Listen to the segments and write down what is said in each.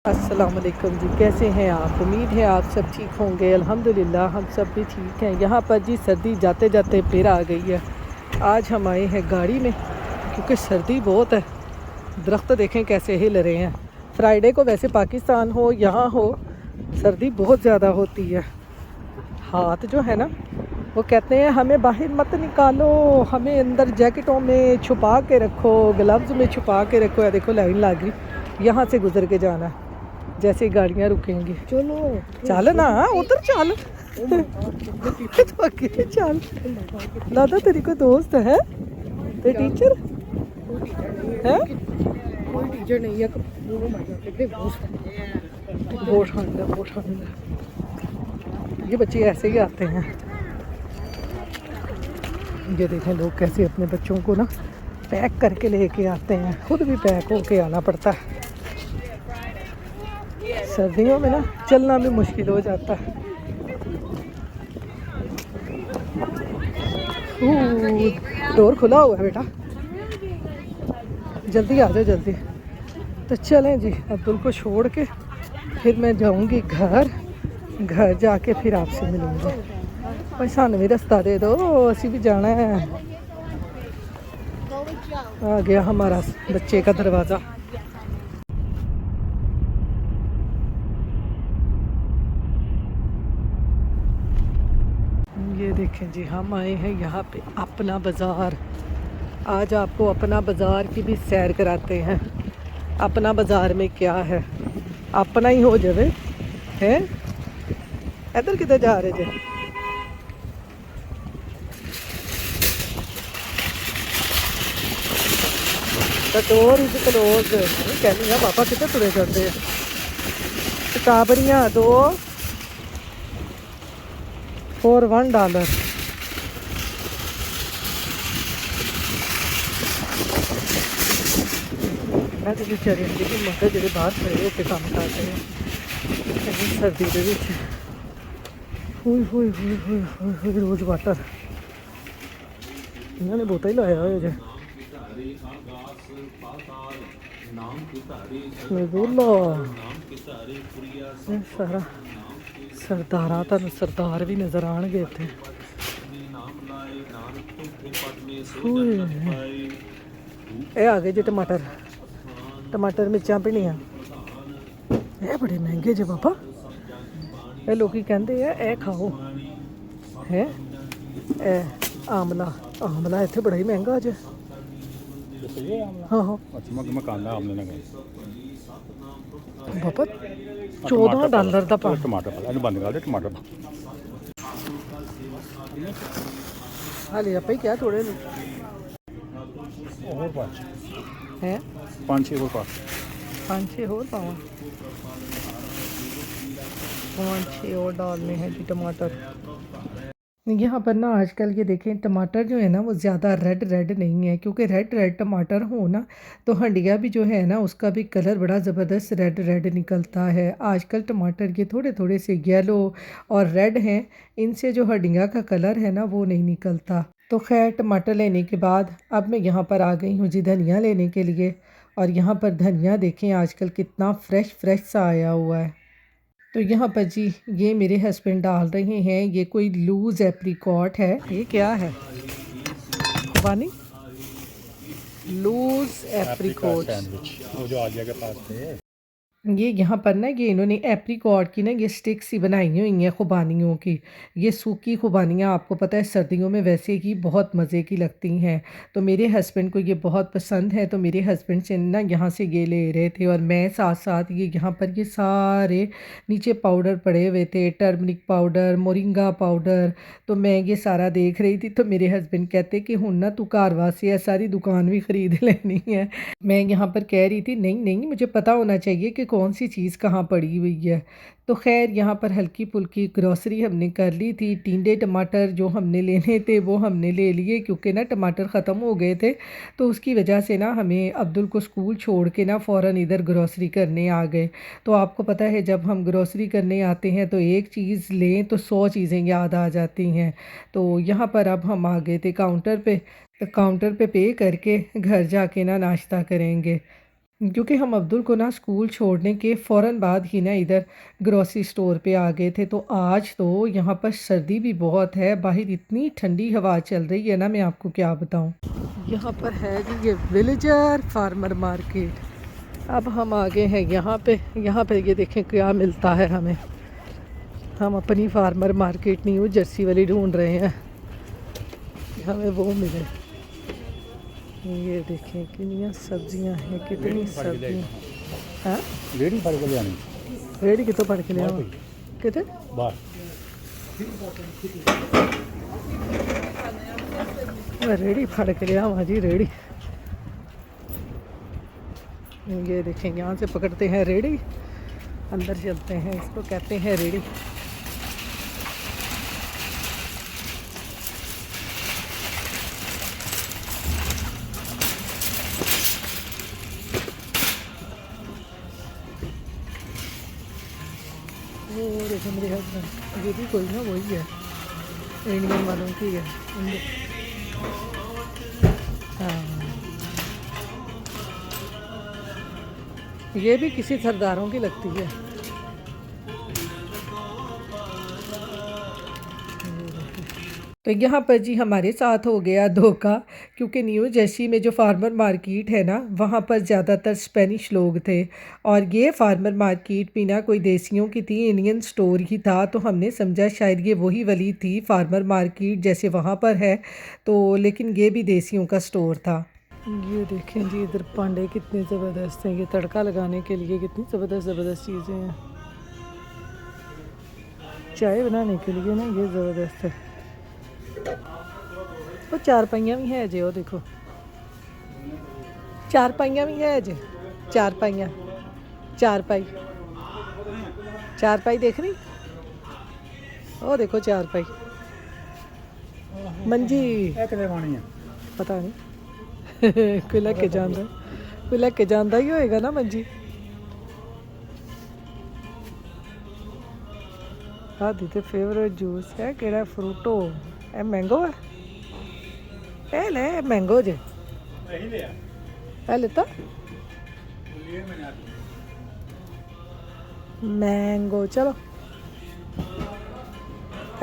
अस्सलाम वालेकुम जी, कैसे हैं आप? उम्मीद है आप सब ठीक होंगे। अल्हम्दुलिल्लाह हम सब भी ठीक हैं। यहाँ पर जी सर्दी जाते जाते फिर आ गई है। आज हम आए हैं गाड़ी में क्योंकि सर्दी बहुत है। दरख्त देखें कैसे हिल रहे हैं। फ्राइडे को वैसे पाकिस्तान हो यहाँ हो, सर्दी बहुत ज़्यादा होती है। हाथ जो है ना, वो कहते हैं हमें बाहर मत निकालो, हमें अंदर जैकेटों में छुपा के रखो, ग्लव्स में छुपा के रखो। या देखो लाइन लग गई, यहाँ से गुजर के जाना है। जैसे ही गाड़ियाँ रुकेंगी, चलो चल ना, उधर चल। तो अकेले चल। दादा तेरी कोई दोस्त है? तेरे टीचर है? कोई टीचर नहीं है। बहुत ठंड है, बहुत ठंड है। ये बच्चे ऐसे ही आते हैं। ये देखें लोग कैसे अपने बच्चों को ना पैक करके लेके आते हैं, खुद भी पैक होके आना पड़ता है। सर्दियों में ना चलना भी मुश्किल हो जाता है। डोर खुला हुआ है बेटा, जल्दी आ जाओ जल्दी। तो चलें जी, अब्दुल को छोड़ के फिर मैं जाऊंगी घर। घर जाके फिर आपसे मिलूंगी। भाई सानू भी रास्ता दे दो, असी भी जाना है। आ गया हमारा बच्चे का दरवाज़ा। ये देखें जी, हम आए हैं यहाँ पे अपना बाज़ार। आज आपको अपना बाज़ार की भी सैर कराते हैं। अपना बाज़ार में क्या है, अपना ही हो जावे है। इधर किधर जा रहे जे? The door is close. कहनी है पापा कितने तुरे जाते हैं। स्ट्रॉबेरियाँ दो फॉर $1। मैं तो बेचारे लेकिन मगर जो बाहर खड़े होकर काम कर रहे हैं सर्दी के विच। हुई हुई हुई हुई हुई हुई रोज़ वाटर इन्होंने बहुता ही लाया हो जे। सारा सरदारा तुहानू सरदार भी नज़र आएंगे इत्थे। ये आ गए जी टमाटर, टमाटर मिर्चां भिंडियां। ये बड़े महंगे जे बाबा। ये लोग कहते हैं ए खाओ है। ए आमला, आमला इत्थे बड़ा ही महंगा जे। हाँ हाँ बाबा $14 का पान। टमाटर बंद कर दे। टमाटर हाले आप ही क्या थोड़े और हैं? 5-6 और 5-6 और पावा, 5-6 और डालने हैं जी टमाटर। यहाँ पर ना आजकल ये देखें टमाटर जो है ना वो ज़्यादा रेड रेड नहीं है, क्योंकि रेड रेड टमाटर हो ना तो हंडिया भी जो है ना उसका भी कलर बड़ा ज़बरदस्त रेड रेड निकलता है। आजकल टमाटर ये थोड़े थोड़े से येलो और रेड हैं, इनसे जो हंडिया का कलर है ना वो नहीं निकलता। तो खैर टमाटर लेने के बाद अब मैं यहाँ पर आ गई हूँ जी धनिया लेने के लिए। और यहाँ पर धनिया देखें आजकल कितना फ़्रेश फ़्रेश सा आया हुआ है। तो यहाँ पर जी ये मेरे हस्बैंड डाल रहे हैं, ये कोई लूज़ एप्रिकॉट है। ये क्या है खुबानी? Loose apricot. सैंडविच वो जो आलिया के पास थे। ये यहाँ पर ना ये इन्होंने एप्रिकॉट की ना ये स्टिक्स ही बनाई हुई हैं खुबानियों की। ये सूखी खुबानियाँ आपको पता है सर्दियों में वैसे ही बहुत मज़े की लगती हैं। तो मेरे हस्बैंड को ये बहुत पसंद है, तो मेरे हस्बैंड से ना यहाँ से ये ले रहे थे और मैं साथ साथ ये यहाँ पर ये सारे नीचे पाउडर पड़े हुए थे, टर्मरिक पाउडर, मोरिंगा पाउडर। तो मैं ये सारा देख रही थी, तो मेरे हस्बैंड कहते कि हुन ना तू घर वास्ते है सारी दुकान भी ख़रीद लेनी है। मैं यहाँ पर कह रही थी नहीं नहीं मुझे पता होना चाहिए कि कौन सी चीज़ कहाँ पड़ी हुई है। तो खैर यहाँ पर हल्की फुल्की ग्रॉसरी हमने कर ली थी। टिंडे टमाटर जो हमने लेने थे वो हमने ले लिए, क्योंकि ना टमाटर ख़त्म हो गए थे। तो उसकी वजह से ना हमें अब्दुल को स्कूल छोड़ के ना फ़ौरन इधर ग्रॉसरी करने आ गए। तो आपको पता है जब हम ग्रॉसरी करने आते हैं तो एक चीज़ लें तो 100 चीज़ें याद आ जाती हैं। तो यहाँ पर अब हम आ गए थे काउंटर पे। तो काउंटर पे पे करके घर जाके ना नाश्ता करेंगे। क्योंकि हम अब्दुल को ना स्कूल छोड़ने के फ़ौरन बाद ही ना इधर ग्रोसरी स्टोर पे आ गए थे, तो आज तो यहाँ पर सर्दी भी बहुत है, बाहर इतनी ठंडी हवा चल रही है ना, मैं आपको क्या बताऊँ। यहाँ पर है जी ये विलेजर फार्मर मार्केट। अब हम आ गए हैं यहाँ पे ये देखें क्या मिलता है हमें। हम अपनी फार्मर मार्केट न्यू जर्सी वाली ढूंढ रहे हैं, हमें वो मिले। ये देखें कितनी सब्जियां हैं, कितनी सब्जियां। हाँ रेडी फड़ के लियानी रेड़ी कितों पड़ के लिया कितने बाहर रेड़ी फड़ के लिया वहाँ जी रेड़ी। ये देखें यहाँ से पकड़ते हैं रेड़ी, अंदर चलते हैं, इसको कहते हैं रेड़ी। वो देखो मेरे हस्बैंड, ये भी कोई ना वही है, इंडियन वालों की है। हाँ ये भी किसी सरदारों की लगती है। तो यहाँ पर जी हमारे साथ हो गया धोखा, क्योंकि न्यू जर्सी में जो फार्मर मार्केट है ना, वहाँ पर ज़्यादातर स्पेनिश लोग थे, और ये फार्मर मार्केट भी ना कोई देसियों की थी, इंडियन स्टोर ही था, तो हमने समझा शायद ये वही वाली थी फार्मर मार्केट जैसे वहाँ पर है, तो लेकिन ये भी देसियों का स्टोर था। ये देखें जी इधर पांडे कितने ज़बरदस्त हैं, ये तड़का लगाने के लिए कितनी ज़बरदस्त ज़बरदस्त चीज़ें हैं। चाय बनाने के लिए ना ये ज़बरदस्त है। वो चार पाइयाँ भी है जे, वो देखो चार पाइयाँ भी है जे, चार पाइयाँ, चार पाई, चार पाई देख रही, वो देखो चार पाई मंजी पता नहीं कोई लेके जाता, कोई लेके जाता ही होएगा ना मंजी। आदि ते फेवरेट जूस है केड़ा, फ्रूटो ए मैंगो है, ए ले मैंगो जे ए लेता मैंगो। चलो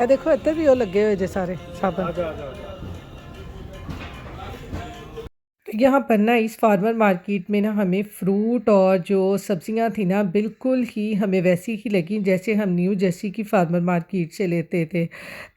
ए देखो इतने भी वो लगे हुए जे सारे साबन। यहाँ पर ना इस फार्मर मार्केट में ना हमें फ्रूट और जो सब्जियां थी ना बिल्कुल ही हमें वैसी ही लगी जैसे हम न्यू जर्सी की फार्मर मार्केट से लेते थे।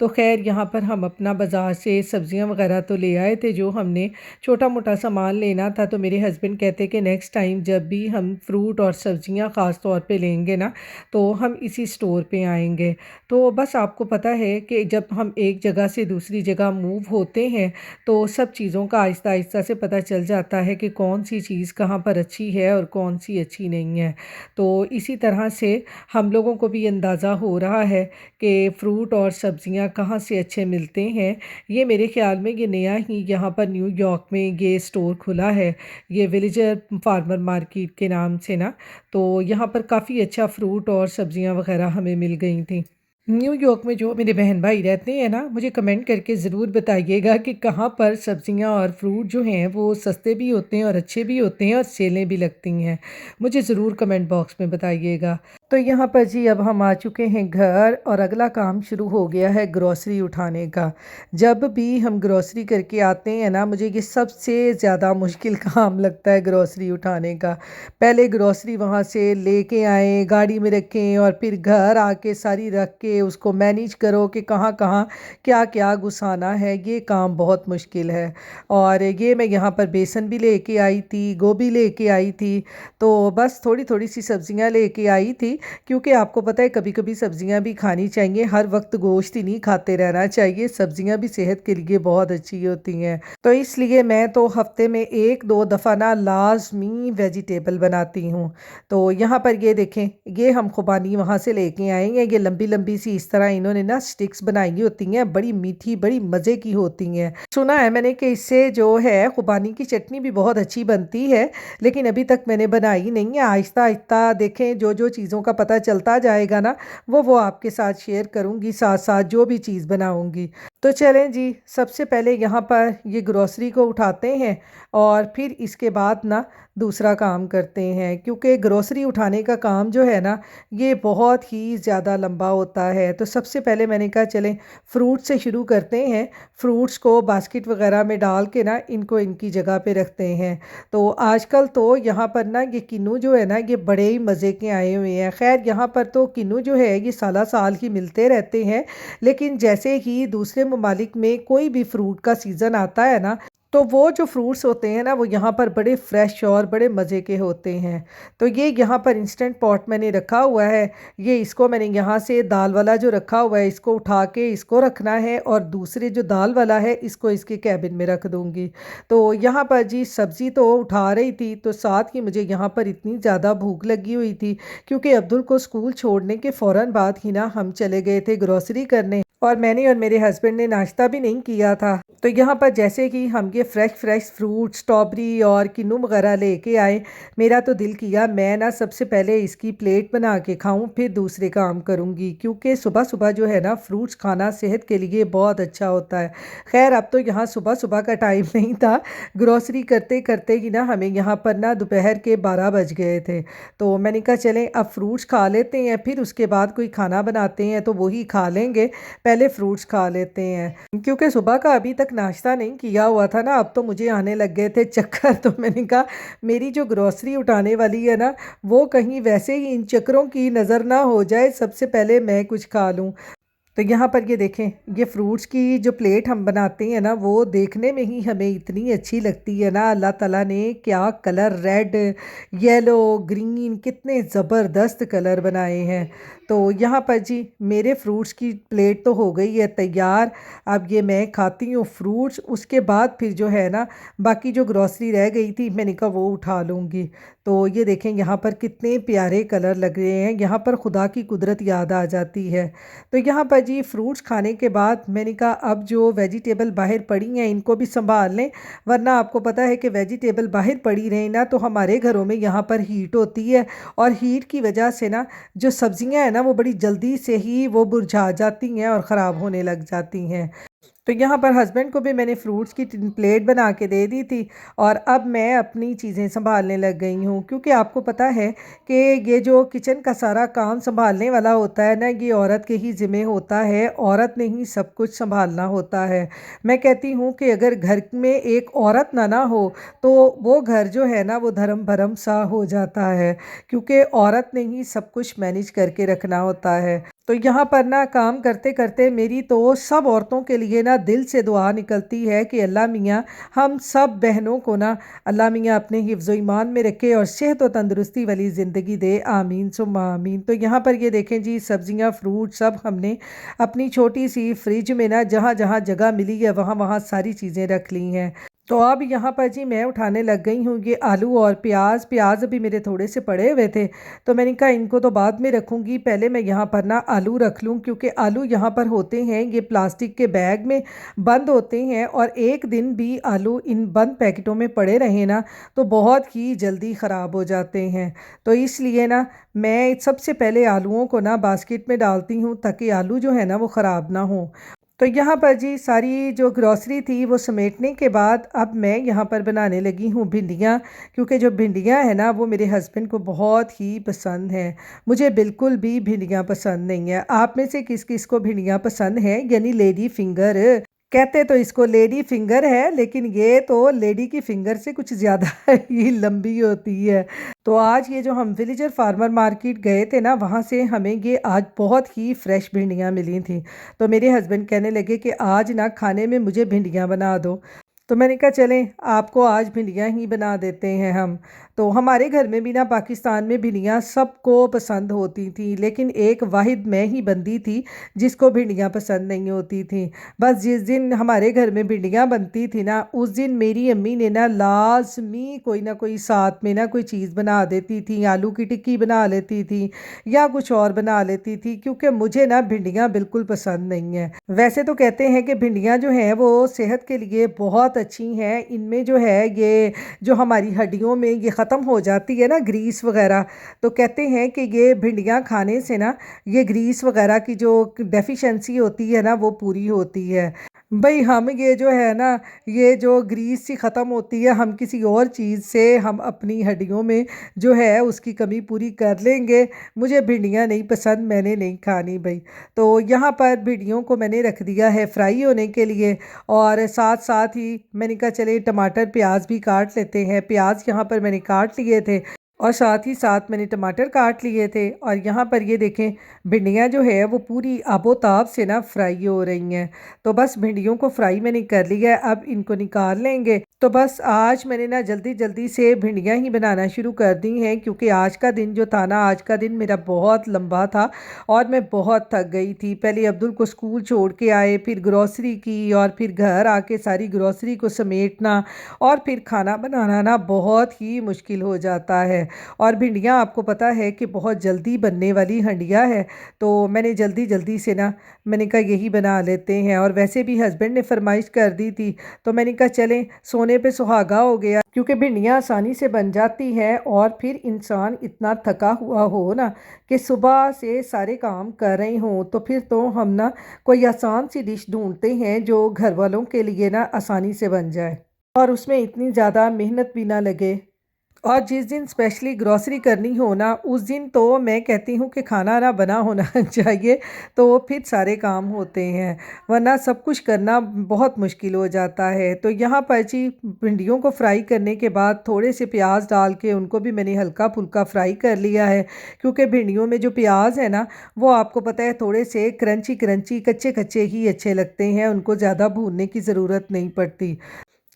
तो खैर यहाँ पर हम अपना बाज़ार से सब्जियां वगैरह तो ले आए थे, जो हमने छोटा मोटा सामान लेना था। तो मेरे हस्बैंड कहते कि नेक्स्ट टाइम जब भी हम फ्रूट और सब्जियां ख़ास तौर पे लेंगे ना, तो हम इसी स्टोर पे आएंगे। तो बस आपको पता है कि जब हम एक जगह से दूसरी जगह मूव होते हैं, तो सब चीज़ों का आहिस्ता आहिस्ता से पता चल जाता है कि कौन सी चीज़ कहाँ पर अच्छी है और कौन सी अच्छी नहीं है। तो इसी तरह से हम लोगों को भी अंदाज़ा हो रहा है कि फ़्रूट और सब्ज़ियाँ कहाँ से अच्छे मिलते हैं। ये मेरे ख़्याल में ये नया ही यहाँ पर न्यूयॉर्क में ये स्टोर खुला है, ये विलेजर फार्मर मार्केट के नाम से ना। तो यहाँ पर काफ़ी अच्छा फ़्रूट और सब्ज़ियाँ वग़ैरह हमें मिल गई थी। न्यूयॉर्क में जो मेरे बहन भाई रहते हैं ना, मुझे कमेंट करके ज़रूर बताइएगा कि कहाँ पर सब्ज़ियाँ और फ्रूट जो हैं वो सस्ते भी होते हैं और अच्छे भी होते हैं और सेलें भी लगती हैं। मुझे ज़रूर कमेंट बॉक्स में बताइएगा। तो यहाँ पर जी अब हम आ चुके हैं घर, और अगला काम शुरू हो गया है ग्रॉसरी उठाने का। जब भी हम ग्रॉसरी करके आते हैं ना, मुझे ये सबसे ज़्यादा मुश्किल काम लगता है ग्रॉसरी उठाने का। पहले ग्रॉसरी वहाँ से लेके आएँ, गाड़ी में रखें, और फिर घर आके सारी रख के उसको मैनेज करो कि कहाँ कहाँ क्या क्या घुसाना है, ये काम बहुत मुश्किल है। और ये मैं यहाँ पर बेसन भी लेके आई थी, गोभी लेके आई थी, तो बस थोड़ी थोड़ी सी सब्जियाँ लेके आई थी, क्योंकि आपको पता है कभी कभी सब्जियाँ भी खानी चाहिए, हर वक्त गोश्त ही नहीं खाते रहना चाहिए, सब्जियाँ भी सेहत के लिए बहुत अच्छी होती हैं। तो इसलिए मैं तो हफ्ते में एक दो दफ़ा ना लाजमी वेजिटेबल बनाती हूँ। तो यहाँ पर ये देखें, ये हम खुबानी वहाँ से लेके आएंगे, ये लंबी लंबी सी इस तरह इन्होंने ना स्टिक्स बनाई होती हैं, बड़ी मीठी बड़ी मज़े की होती हैं। सुना है मैंने कि इससे जो है खुबानी की चटनी भी बहुत अच्छी बनती है, लेकिन अभी तक मैंने बनाई नहीं है। आहिस्ता आहिस्ता देखें, जो जो चीज़ों का पता चलता जाएगा ना, वो आपके साथ शेयर करूँगी, साथ साथ जो भी चीज़ बनाऊँगी। तो चलें जी, सबसे पहले यहाँ पर ये ग्रोसरी को उठाते हैं और फिर इसके बाद ना दूसरा काम करते हैं, क्योंकि ग्रोसरी उठाने का काम जो है ना, ये बहुत ही ज़्यादा लंबा होता है। तो सबसे पहले मैंने कहा चलें फ्रूट से शुरू करते हैं। फ्रूट्स को बास्केट वगैरह में डाल के ना इनको इनकी जगह पे रखते हैं। तो आजकल तो यहाँ पर ना ये किन्नू जो है ना, ये बड़े ही मज़े के आए हुए हैं। ख़ैर यहाँ पर तो किन्नू जो है ये साला साल ही मिलते रहते हैं, लेकिन जैसे ही दूसरे ममालिक में कोई भी फ्रूट का सीज़न आता है ना, तो वो जो फ्रूट्स होते हैं ना, वो यहाँ पर बड़े फ्रेश और बड़े मज़े के होते हैं। तो ये यहाँ पर इंस्टेंट पॉट मैंने रखा हुआ है। ये इसको मैंने यहाँ से दाल वाला जो रखा हुआ है, इसको उठा के इसको रखना है और दूसरे जो दाल वाला है इसको इसके कैबिन में रख दूँगी। तो यहाँ पर जी सब्ज़ी तो उठा रही थी, तो साथ ही मुझे यहाँ पर इतनी ज़्यादा भूख लगी हुई थी, क्योंकि अब्दुल को स्कूल छोड़ने के फ़ौरन बाद ही ना हम चले गए थे ग्रोसरी करने, और मैंने और मेरे हस्बैंड ने नाश्ता भी नहीं किया था। तो यहाँ पर जैसे कि हम ये फ्रेश फ्रेश फ्रूट स्ट्रॉबेरी और किन्नू वगैरह लेके आए, मेरा तो दिल किया मैं ना सबसे पहले इसकी प्लेट बना के खाऊं, फिर दूसरे काम करूँगी, क्योंकि सुबह सुबह जो है ना फ्रूट्स खाना सेहत के लिए बहुत अच्छा होता है। खैर अब तो यहाँ सुबह सुबह का टाइम नहीं था, ग्रोसरी करते करते ही ना हमें यहाँ पर ना दोपहर के 12 बज गए थे। तो मैंने कहा चलें अब फ्रूट्स खा लेते हैं, फिर उसके बाद कोई खाना बनाते हैं तो वही खा लेंगे, पहले फ्रूट्स खा लेते हैं, क्योंकि सुबह का अभी तक नाश्ता नहीं किया हुआ था ना। अब तो मुझे आने लग गए थे चक्कर, तो मैंने कहा मेरी जो ग्रोसरी उठाने वाली है ना, वो कहीं वैसे ही इन चक्करों की नज़र ना हो जाए, सबसे पहले मैं कुछ खा लूँ। तो यहाँ पर ये देखें, ये फ्रूट्स की जो प्लेट हम बनाते हैं ना, वो देखने में ही हमें इतनी अच्छी लगती है ना। अल्लाह ताला ने क्या कलर, रेड, येलो, ग्रीन, कितने ज़बरदस्त कलर बनाए हैं। तो यहाँ पर जी मेरे फ्रूट्स की प्लेट तो हो गई है तैयार। अब ये मैं खाती हूँ फ्रूट्स, उसके बाद फिर जो है ना बाकी जो ग्रॉसरी रह गई थी मैंने कहा वो उठा लूँगी। तो ये देखें यहाँ पर कितने प्यारे कलर लग रहे हैं, यहाँ पर खुदा की कुदरत याद आ जाती है। तो यहाँ पर जी फ्रूट्स खाने के बाद मैंने कहा अब जो वेजिटेबल बाहर पड़ी हैं इनको भी संभाल लें, वरना आपको पता है कि वेजिटेबल बाहर पड़ी रहे ना तो हमारे घरों में यहाँ पर हीट होती है, और हीट की वजह से ना जो सब्जियां हैं ना वो बड़ी जल्दी से ही वो मुरझा जाती हैं और ख़राब होने लग जाती हैं। तो यहाँ पर हस्बैंड को भी मैंने फ्रूट्स की प्लेट बना के दे दी थी, और अब मैं अपनी चीज़ें संभालने लग गई हूँ, क्योंकि आपको पता है कि ये जो किचन का सारा काम संभालने वाला होता है ना, ये औरत के ही ज़िम्मे होता है, औरत ने ही सब कुछ संभालना होता है। मैं कहती हूँ कि अगर घर में एक औरत ना हो तो वो घर जो है ना वो धर्म भरम सा हो जाता है, क्योंकि औरत ने ही सब कुछ मैनेज करके रखना होता है। तो यहाँ पर ना काम करते करते मेरी तो सब औरतों के लिए ना दिल से दुआ निकलती है कि अल्लाह मियाँ हम सब बहनों को ना अल्लाह मियाँ अपने हिफ्ज़ ईमान में रखे और सेहत और तंदुरुस्ती वाली ज़िंदगी दे, आमीन सुम्मा आमीन। तो यहाँ पर ये देखें जी सब्जियाँ फ्रूट सब हमने अपनी छोटी सी फ्रिज में ना जहाँ जहाँ जगह मिली है वहाँ वहाँ सारी चीज़ें रख ली हैं। तो अब यहाँ पर जी मैं उठाने लग गई हूँ ये आलू और प्याज। प्याज अभी मेरे थोड़े से पड़े हुए थे, तो मैंने कहा इनको तो बाद में रखूँगी, पहले मैं यहाँ पर ना आलू रख लूँ, क्योंकि आलू यहाँ पर होते हैं ये प्लास्टिक के बैग में बंद होते हैं, और एक दिन भी आलू इन बंद पैकेटों में पड़े रहे ना तो बहुत ही जल्दी ख़राब हो जाते हैं। तो इसलिए ना मैं सबसे पहले आलूओं को ना बास्केट में डालती हूँ, ताकि आलू जो है ना वो ख़राब ना हो। तो यहाँ पर जी सारी जो ग्रॉसरी थी वो समेटने के बाद अब मैं यहाँ पर बनाने लगी हूँ भिंडियाँ, क्योंकि जो भिंडियाँ हैं ना वो मेरे हस्बैंड को बहुत ही पसंद हैं। मुझे बिल्कुल भी भिंडियाँ पसंद नहीं है। आप में से किस किस को भिंडियाँ पसंद है, यानी लेडी फिंगर कहते तो इसको लेडी फिंगर है, लेकिन ये तो लेडी की फिंगर से कुछ ज़्यादा ही लंबी होती है। तो आज ये जो हम विलेजर फार्मर मार्केट गए थे ना, वहाँ से हमें ये आज बहुत ही फ्रेश भिंडियाँ मिली थी। तो मेरे हस्बैंड कहने लगे कि आज ना खाने में मुझे भिंडियाँ बना दो। तो मैंने कहा चलें आपको आज भिंडियाँ ही बना देते हैं हम। तो हमारे घर में भी ना पाकिस्तान में भिंडियाँ सबको पसंद होती थी, लेकिन एक वाहिद मैं ही बंदी थी जिसको भिंडियाँ पसंद नहीं होती थी। बस जिस दिन हमारे घर में भिंडियाँ बनती थी ना, उस दिन मेरी अम्मी ने ना लाजमी कोई ना कोई साथ में ना कोई चीज़ बना देती थी। आलू की टिक्की बना लेती थी या कुछ और बना लेती थी, क्योंकि मुझे ना भिंडियाँ बिल्कुल पसंद नहीं है। वैसे तो कहते हैं कि भिंडियाँ जो हैं वो सेहत के लिए बहुत अच्छी हैं। इनमें जो है ये जो हमारी हड्डियों में ये ख़त्म हो जाती है ना ग्रीस वगैरह, तो कहते हैं कि ये भिंडियाँ खाने से ना ये ग्रीस वगैरह की जो डेफिशिएंसी होती है ना वो पूरी होती है। भई हम ये जो है ना, ये जो ग्रीस सी ख़त्म होती है, हम किसी और चीज़ से हम अपनी हड्डियों में जो है उसकी कमी पूरी कर लेंगे। मुझे भिंडियाँ नहीं पसंद, मैंने नहीं खानी भई। तो यहाँ पर भिंडियों को मैंने रख दिया है फ्राई होने के लिए, और साथ-साथ ही मैंने कहा चले टमाटर प्याज़ भी काट लेते हैं। प्याज़ यहाँ पर मैंने काट लिए थे और साथ ही साथ मैंने टमाटर काट लिए थे, और यहाँ पर ये देखें भिंडियाँ जो है वो पूरी आबोताब से ना फ्राई हो रही हैं। तो बस भिंडियों को फ्राई मैंने कर लिया है, अब इनको निकाल लेंगे। तो बस आज मैंने ना जल्दी जल्दी से भिंडियाँ ही बनाना शुरू कर दी हैं, क्योंकि आज का दिन जो था ना, आज का दिन मेरा बहुत लंबा था और मैं बहुत थक गई थी। पहले अब्दुल को स्कूल छोड़ के आए, फिर ग्रॉसरी की, और फिर घर आके सारी ग्रॉसरी को समेटना और फिर खाना बनाना ना बहुत ही मुश्किल हो जाता है। और भिंडियाँ आपको पता है कि बहुत जल्दी बनने वाली हंडिया है, तो मैंने जल्दी जल्दी से ना मैंने कहा यही बना लेते हैं। और वैसे भी हस्बैंड ने फरमाइश कर दी थी, तो मैंने कहा चलें सोने पे सुहागा हो गया, क्योंकि भिंडियाँ आसानी से बन जाती हैं। और फिर इंसान इतना थका हुआ हो ना कि सुबह से सारे काम कर रहे हों, तो फिर तो हम ना कोई आसान सी डिश ढूंढते हैं जो घर वालों के लिए ना आसानी से बन जाए और उसमें इतनी ज़्यादा मेहनत भी ना लगे। और जिस दिन स्पेशली ग्रॉसरी करनी हो ना, उस दिन तो मैं कहती हूँ कि खाना ना बना होना चाहिए, तो फिर सारे काम होते हैं, वरना सब कुछ करना बहुत मुश्किल हो जाता है। तो यहाँ पर जी भिंडियों को फ्राई करने के बाद थोड़े से प्याज डाल के उनको भी मैंने हल्का फुल्का फ्राई कर लिया है, क्योंकि भिंडियों में जो प्याज है ना वो आपको पता है थोड़े से क्रंची क्रंची कच्चे कच्चे ही अच्छे लगते हैं, उनको ज़्यादा भूनने की ज़रूरत नहीं पड़ती।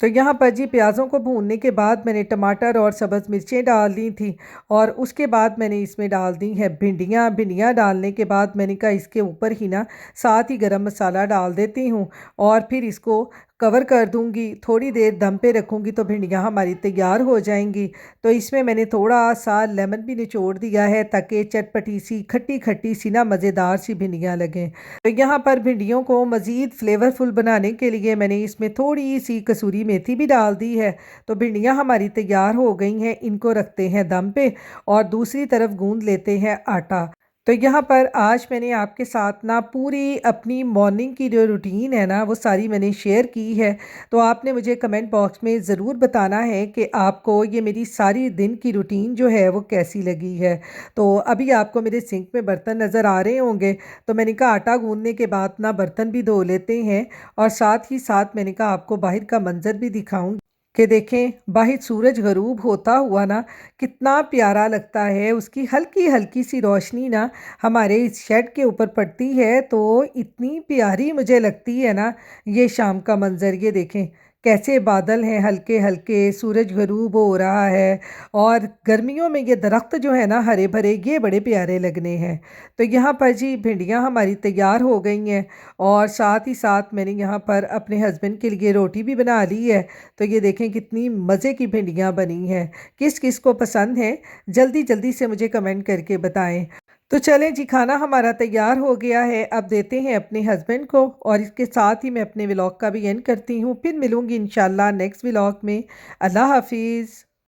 तो यहाँ पर जी प्याज़ों को भूनने के बाद मैंने टमाटर और सब्ज़ मिर्चें डाल दी थी, और उसके बाद मैंने इसमें डाल दी हैं भिंडियाँ। भिंडियाँ डालने के बाद मैंने कहा इसके ऊपर ही ना साथ ही गरम मसाला डाल देती हूँ, और फिर इसको कवर कर दूँगी, थोड़ी देर दम पे रखूँगी तो भिंडियाँ हमारी तैयार हो जाएंगी। तो इसमें मैंने थोड़ा सा लेमन भी निचोड़ दिया है, ताकि चटपटी सी खट्टी खट्टी सी ना मज़ेदार सी भिंडियाँ लगें। तो यहाँ पर भिंडियों को मज़ीद फ्लेवरफुल बनाने के लिए मैंने इसमें थोड़ी सी कसूरी मेथी भी डाल दी है। तो भिंडियाँ हमारी तैयार हो गई हैं, इनको रखते हैं दम पे और दूसरी तरफ गूंद लेते हैं आटा। तो यहाँ पर आज मैंने आपके साथ ना पूरी अपनी मॉर्निंग की जो रूटीन है ना वो सारी मैंने शेयर की है। तो आपने मुझे कमेंट बॉक्स में ज़रूर बताना है कि आपको ये मेरी सारी दिन की रूटीन जो है वो कैसी लगी है। तो अभी आपको मेरे सिंक में बर्तन नज़र आ रहे होंगे, तो मैंने कहा आटा गूंदने के बाद ना बर्तन भी धो लेते हैं, और साथ ही साथ मैंने कहा आपको बाहर का मंजर भी दिखाऊं कि देखें बाहर सूरज गरूब होता हुआ ना कितना प्यारा लगता है। उसकी हल्की हल्की सी रोशनी ना हमारे इस शेड के ऊपर पड़ती है, तो इतनी प्यारी मुझे लगती है ना ये शाम का मंजर। ये देखें कैसे बादल हैं हल्के हल्के, सूरज गरूब हो रहा है, और गर्मियों में ये दरख्त जो है ना हरे भरे, ये बड़े प्यारे लगने हैं। तो यहाँ पर जी भिंडियाँ हमारी तैयार हो गई हैं, और साथ ही साथ मैंने यहाँ पर अपने हस्बैंड के लिए रोटी भी बना ली है। तो ये देखें कितनी मज़े की भिंडियाँ बनी हैं। किस किस को पसंद है जल्दी जल्दी से मुझे कमेंट करके बताएं। तो चलें जी, खाना हमारा तैयार हो गया है, अब देते हैं अपने हस्बैंड को, और इसके साथ ही मैं अपने व्लॉग का भी एंड करती हूँ। फिर मिलूँगी इंशाल्लाह नेक्स्ट व्लॉग में। अल्लाह हाफिज़।